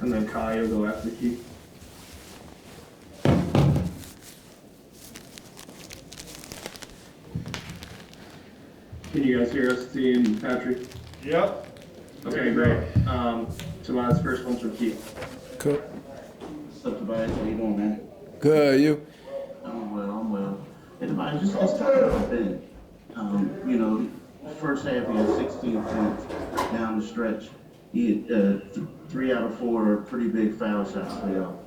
and then Kai will go after Keith. Can you guys hear us, T and Patrick? Yep. Okay, great. Tobias, first one's from Keith. Cool. What's up, Tobias? How you doing, man? Good, you? I'm well. Hey, Tobias, just let's talk about Ben. First half he had 16 points down the stretch. He had 3 out of 4 pretty big foul shots for y'all.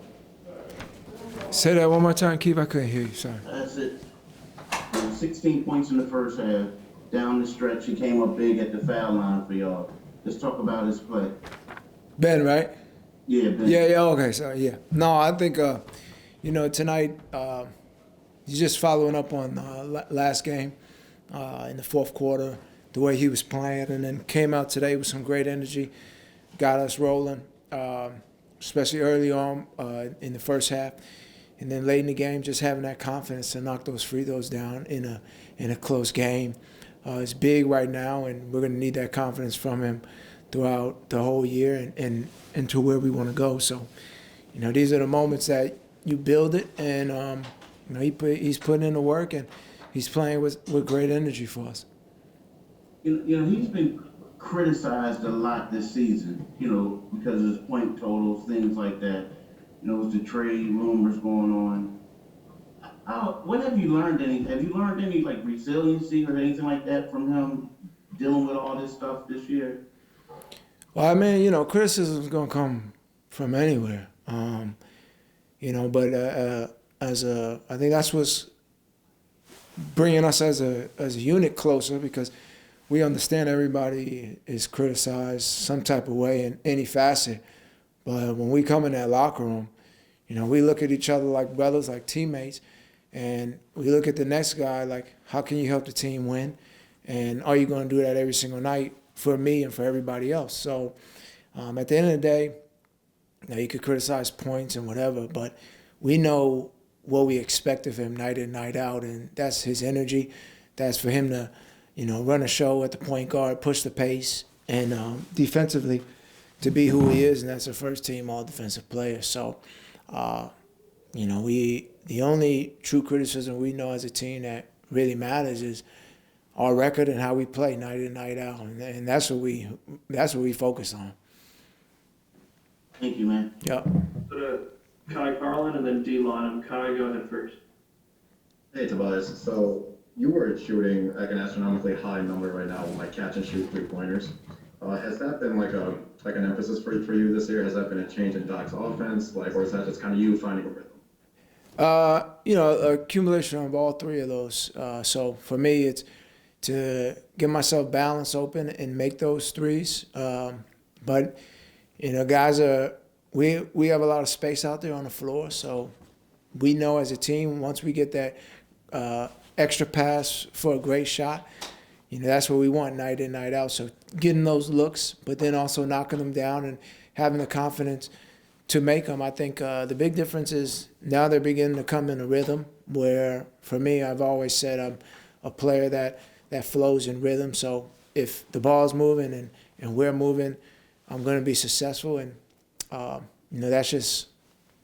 Say that one more time, Keith. I couldn't hear you. Sorry. That's it. 16 points in the first half. Down the stretch, he came up big at the foul line for y'all. Let's talk about his play. Ben, right? Yeah, Ben. Yeah, okay, sorry, yeah. No, I think, tonight, he's just following up on last game in the fourth quarter, the way he was playing, and then came out today with some great energy, got us rolling, especially early on in the first half. And then late in the game, just having that confidence to knock those free throws down in a close game. It's big right now, and we're going to need that confidence from him throughout the whole year and to where we want to go. So, these are the moments that you build it, and he's putting in the work, and he's playing with great energy for us. He's been criticized a lot this season, because of his point totals, things like that. With the trade rumors going on. What have you learned? Have you learned any like resiliency or anything like that from him dealing with all this stuff this year? Well, I mean, criticism is going to come from anywhere. But I think that's what's bringing us as a unit closer, because we understand everybody is criticized some type of way in any facet. But when we come in that locker room, we look at each other like brothers, like teammates, and we look at the next guy like, how can you help the team win? And are you going to do that every single night for me and for everybody else? So at the end of the day, you could criticize points and whatever, but we know what we expect of him night in, night out, and that's his energy. That's for him to, run a show at the point guard, push the pace, and defensively to be who he is, and that's a first-team all-defensive player. So, the only true criticism we know as a team that really matters is our record and how we play night in, night out, and that's what we focus on. Thank you, man. Yeah. Go to Kai Carlin and then D Lonham. Kai, go ahead first. Hey, Tobias. So you were shooting like an astronomically high number right now with catch and shoot 3-pointers. Has that been like an emphasis for you this year? Has that been a change in Doc's offense, or is that just kind of you finding a rhythm? Accumulation of all three of those. So for me, it's to get myself balanced, open, and make those threes. But guys we have a lot of space out there on the floor, so we know as a team once we get that extra pass for a great shot, that's what we want night in, night out. So getting those looks, but then also knocking them down and having the confidence to make them. I think the big difference is now they're beginning to come in a rhythm where, for me, I've always said I'm a player that flows in rhythm. So if the ball's moving and we're moving, I'm going to be successful. And, that's just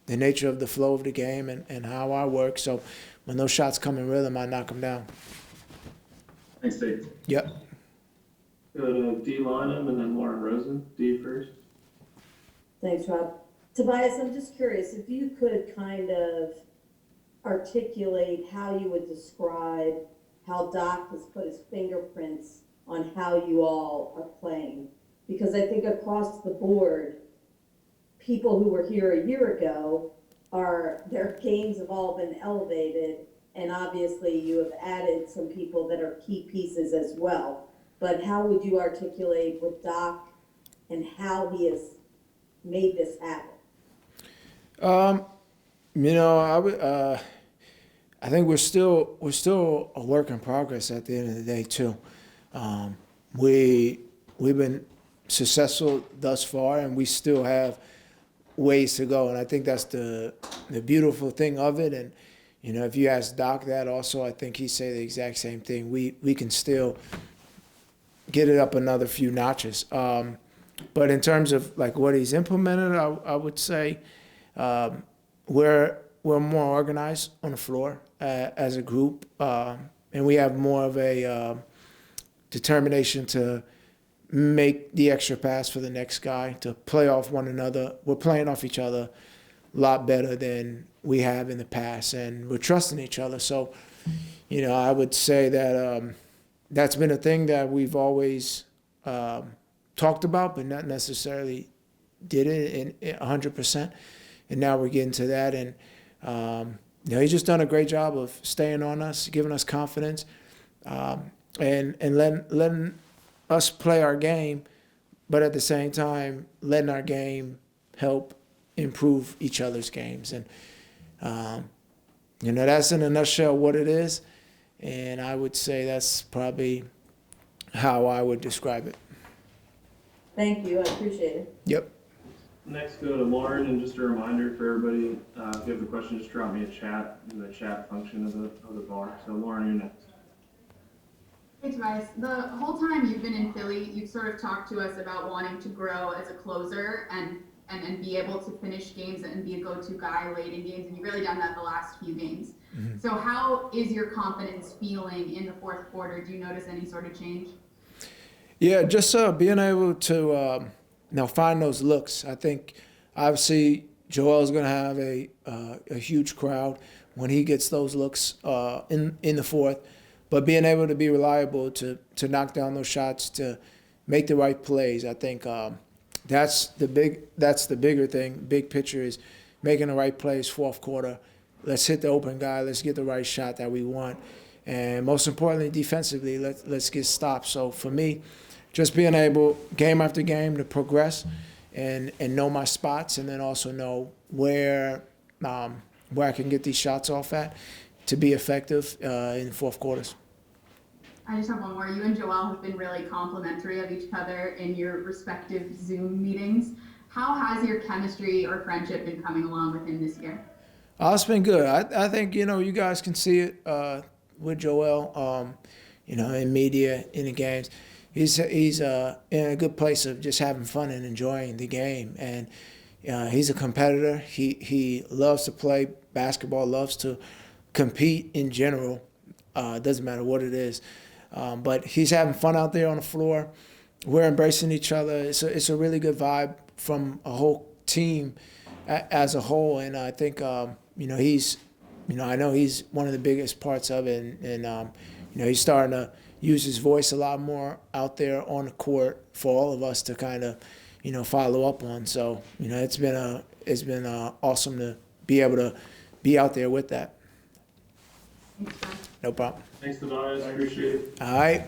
the nature of the flow of the game and how I work. So when those shots come in rhythm, I knock them down. Thanks, Dave. Yep. Go to D Lonham and then Lauren Rosen. D first. Thanks, Rob. Tobias, I'm just curious if you could kind of articulate how you would describe how Doc has put his fingerprints on how you all are playing. Because I think across the board, people who were here a year ago, their games have all been elevated, and obviously you have added some people that are key pieces as well. But how would you articulate with Doc and how he has made this happen? I think we're still a work in progress at the end of the day too. We've been successful thus far, and we still have ways to go. And I think that's the beautiful thing of it. And if you ask Doc that also, I think he'd say the exact same thing. We can still get it up another few notches. But in terms of like what he's implemented, I would say we're more organized on the floor as a group, and we have more of a determination to make the extra pass for the next guy, to play off one another. We're playing off each other a lot better than we have in the past, and we're trusting each other. So, I would say that that's been a thing that we've always talked about, but not necessarily did it in 100%. And now we're getting to that, and he's just done a great job of staying on us, giving us confidence, and letting us play our game, but at the same time letting our game help improve each other's games. And that's in a nutshell what it is, and I would say that's probably how I would describe it. Thank you, I appreciate it. Yep. Next, go to Lauren, and just a reminder for everybody, if you have a question, just drop me a chat in the chat function of the bar. So Lauren, you're next. Hey Tobias, the whole time you've been in Philly, you've sort of talked to us about wanting to grow as a closer and be able to finish games and be a go-to guy late in games, and you've really done that the last few games. Mm-hmm. So how is your confidence feeling in the fourth quarter? Do you notice any sort of change? Yeah, just being able to find those looks. I think obviously Joel's going to have a huge crowd when he gets those looks in the fourth. But being able to be reliable to knock down those shots, to make the right plays, I think that's the bigger thing. Big picture is making the right plays fourth quarter. Let's hit the open guy. Let's get the right shot that we want, and most importantly, defensively, let's get stops. So for me, just being able game after game to progress and know my spots, and then also know where I can get these shots off at to be effective in fourth quarters. I just have one more. You and Joel have been really complimentary of each other in your respective Zoom meetings. How has your chemistry or friendship been coming along with him this year? It's been good. I think, you guys can see it with Joel, in media, in the games. He's in a good place of just having fun and enjoying the game. And he's a competitor. He loves to play basketball, loves to compete in general. It doesn't matter what it is. But he's having fun out there on the floor. We're embracing each other. It's a really good vibe from a whole team as a whole. And I think, he's, I know he's one of the biggest parts of it. And he's starting to use his voice a lot more out there on the court for all of us to kind of, follow up on. So, it's been awesome to be able to be out there with that. Thanks, Tobias. No problem. Thanks, Tobias. I appreciate it. All right.